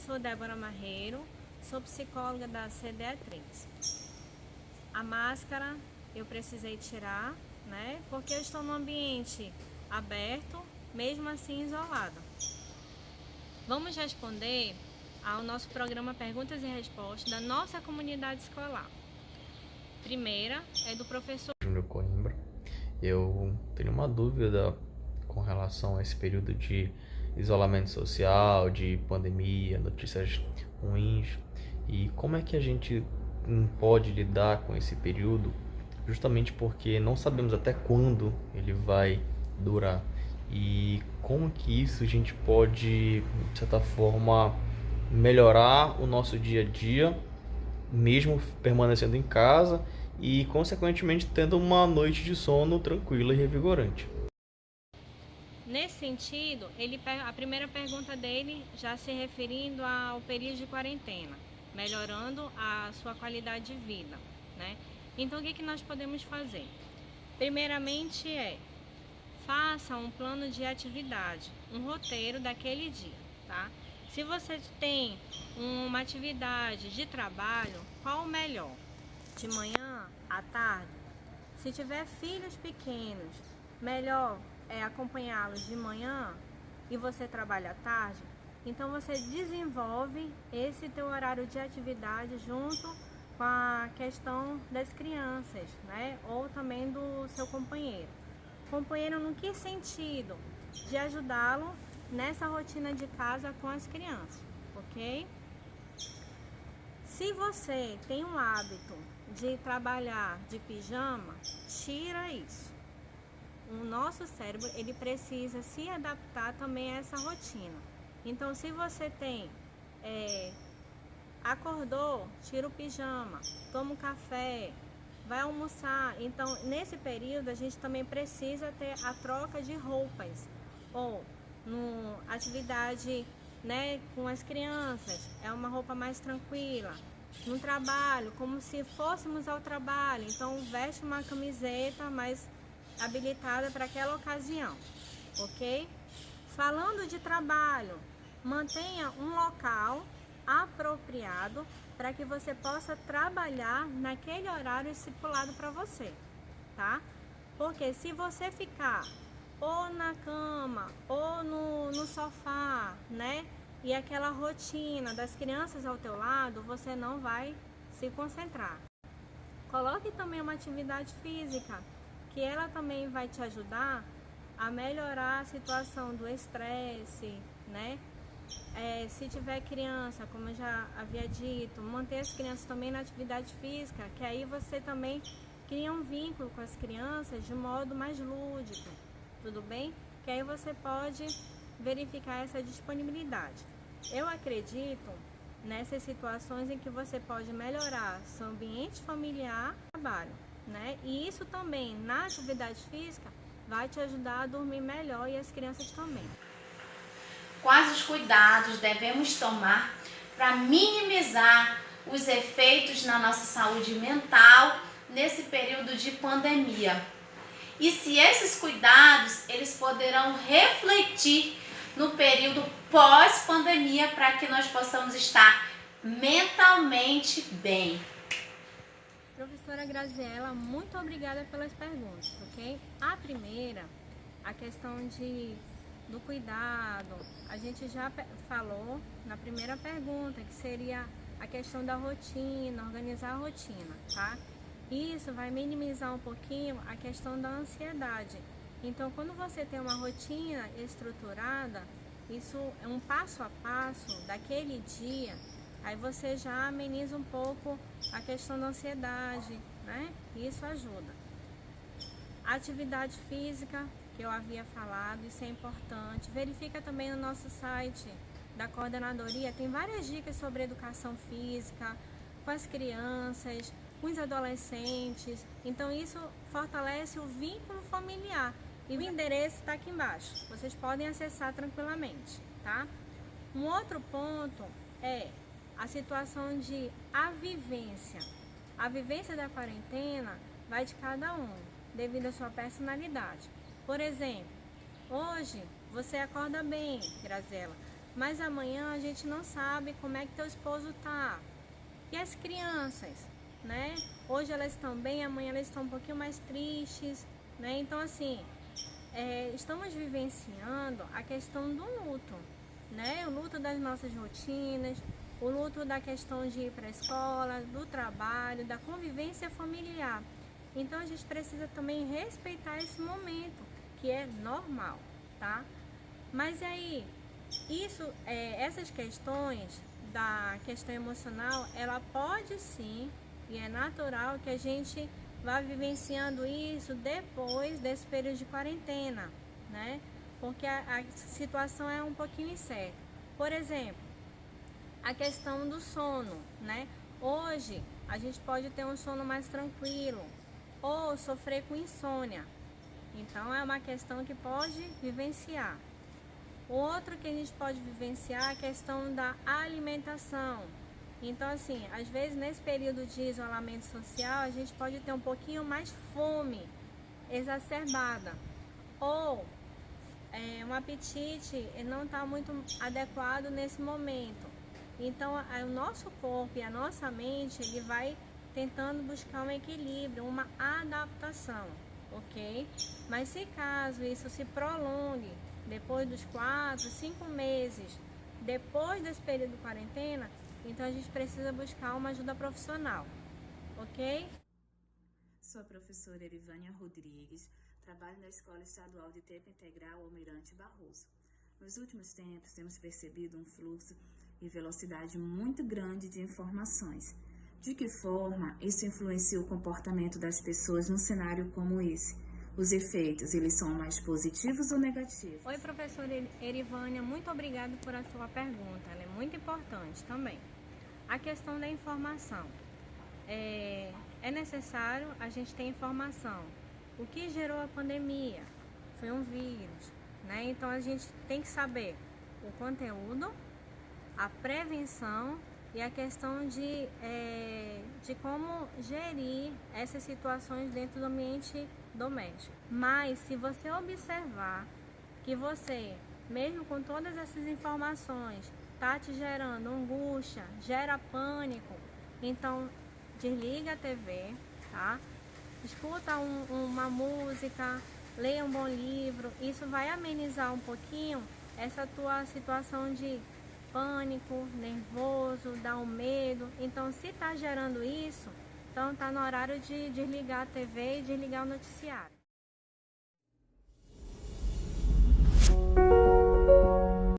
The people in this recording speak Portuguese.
sou Débora Marreiro, sou psicóloga da CDE3. A máscara eu precisei tirar, né? Porque eu estou num ambiente aberto, mesmo assim isolada. Vamos responder ao nosso programa Perguntas e Respostas da nossa comunidade escolar. Primeira é do professor Júnior Coimbra. Eu tenho uma dúvida com relação a esse período de isolamento social, de pandemia, notícias ruins, e como é que a gente pode lidar com esse período, justamente porque não sabemos até quando ele vai durar, e como que isso a gente pode, de certa forma, melhorar o nosso dia a dia, mesmo permanecendo em casa e, consequentemente, tendo uma noite de sono tranquila e revigorante. Nesse sentido, a primeira pergunta dele já se referindo ao período de quarentena, melhorando a sua qualidade de vida, né? Então, o que nós podemos fazer? Primeiramente faça um plano de atividade, um roteiro daquele dia, tá? Se você tem uma atividade de trabalho, qual o melhor? De manhã, à tarde? Se tiver filhos pequenos, melhor é acompanhá-los de manhã e você trabalha à tarde. Então você desenvolve esse teu horário de atividade junto com a questão das crianças, né? Ou também do seu companheiro. Companheiro no que sentido? De ajudá-lo nessa rotina de casa com as crianças, ok? Se você tem um hábito de trabalhar de pijama, tira isso. O nosso cérebro, ele precisa se adaptar também a essa rotina. Então, se você acordou, tira o pijama, toma um café, vai almoçar. Então, nesse período, a gente também precisa ter a troca de roupas. Ou, atividade, né, com as crianças, é uma roupa mais tranquila. No trabalho, como se fôssemos ao trabalho, então veste uma camiseta mais habilitada para aquela ocasião, ok? Falando de trabalho, mantenha um local apropriado para que você possa trabalhar naquele horário estipulado para você, tá? Porque se você ficar ou na cama ou no sofá, né? E aquela rotina das crianças ao teu lado, você não vai se concentrar. Coloque também uma atividade física, que ela também vai te ajudar a melhorar a situação do estresse, né? Se tiver criança, como eu já havia dito, manter as crianças também na atividade física, que aí você também cria um vínculo com as crianças de modo mais lúdico, tudo bem? Que aí você pode verificar essa disponibilidade. Eu acredito nessas situações em que você pode melhorar seu ambiente familiar e trabalho, né? E isso também, na atividade física, vai te ajudar a dormir melhor e as crianças também. Quais os cuidados devemos tomar para minimizar os efeitos na nossa saúde mental nesse período de pandemia? E se esses cuidados eles poderão refletir no período pós-pandemia para que nós possamos estar mentalmente bem. Professora Graziela, muito obrigada pelas perguntas, ok? A primeira, a questão do cuidado, a gente já falou na primeira pergunta, que seria a questão da rotina, organizar a rotina, tá? Isso vai minimizar um pouquinho a questão da ansiedade. Então, quando você tem uma rotina estruturada, isso é um passo a passo daquele dia, aí você já ameniza um pouco a questão da ansiedade, né? Isso ajuda. A atividade física, que eu havia falado, isso é importante. Verifica também no nosso site da coordenadoria, tem várias dicas sobre educação física com as crianças, com os adolescentes. Então isso fortalece o vínculo familiar. E o endereço está aqui embaixo. Vocês podem acessar tranquilamente, tá? Um outro ponto é a situação de a vivência da quarentena vai de cada um, devido à sua personalidade. Por exemplo, hoje você acorda bem, Graziela, mas amanhã a gente não sabe como é que teu esposo tá. E as crianças, né? Hoje elas estão bem, amanhã elas estão um pouquinho mais tristes, né? Então, assim, estamos vivenciando a questão do luto, né? O luto das nossas rotinas, o luto da questão de ir para a escola, do trabalho, da convivência familiar. Então, a gente precisa também respeitar esse momento, que é normal, tá? Mas aí, essas questões da questão emocional, ela pode sim, e é natural que a gente vá vivenciando isso depois desse período de quarentena, né? Porque a situação é um pouquinho incerta. Por exemplo, a questão do sono, né? Hoje a gente pode ter um sono mais tranquilo ou sofrer com insônia. Então é uma questão que pode vivenciar. Outro que a gente pode vivenciar é a questão da alimentação. Então, assim, às vezes nesse período de isolamento social, a gente pode ter um pouquinho mais fome exacerbada. Ou um apetite não está muito adequado nesse momento. Então, o nosso corpo e a nossa mente, ele vai tentando buscar um equilíbrio, uma adaptação, ok? Mas se caso isso se prolongue, depois dos 4, 5 meses, depois desse período de quarentena, então a gente precisa buscar uma ajuda profissional, ok? Sou a professora Erivânia Rodrigues, trabalho na Escola Estadual de Tempo Integral Almirante Barroso. Nos últimos tempos, temos percebido um fluxo e velocidade muito grande de informações. De que forma isso influencia o comportamento das pessoas num cenário como esse? Os efeitos, eles são mais positivos ou negativos? Oi, professora Erivânia, muito obrigada por a sua pergunta, ela é muito importante também. A questão da informação. É necessário a gente ter informação. O que gerou a pandemia? Foi um vírus, né? Então a gente tem que saber o conteúdo, a prevenção e a questão de como gerir essas situações dentro do ambiente doméstico. Mas se você observar que você, mesmo com todas essas informações, está te gerando angústia, gera pânico, então desliga a TV, tá? Escuta uma música, leia um bom livro, isso vai amenizar um pouquinho essa tua situação de pânico, nervoso, dá um medo. Então, se está gerando isso, então está no horário de desligar a TV e desligar o noticiário.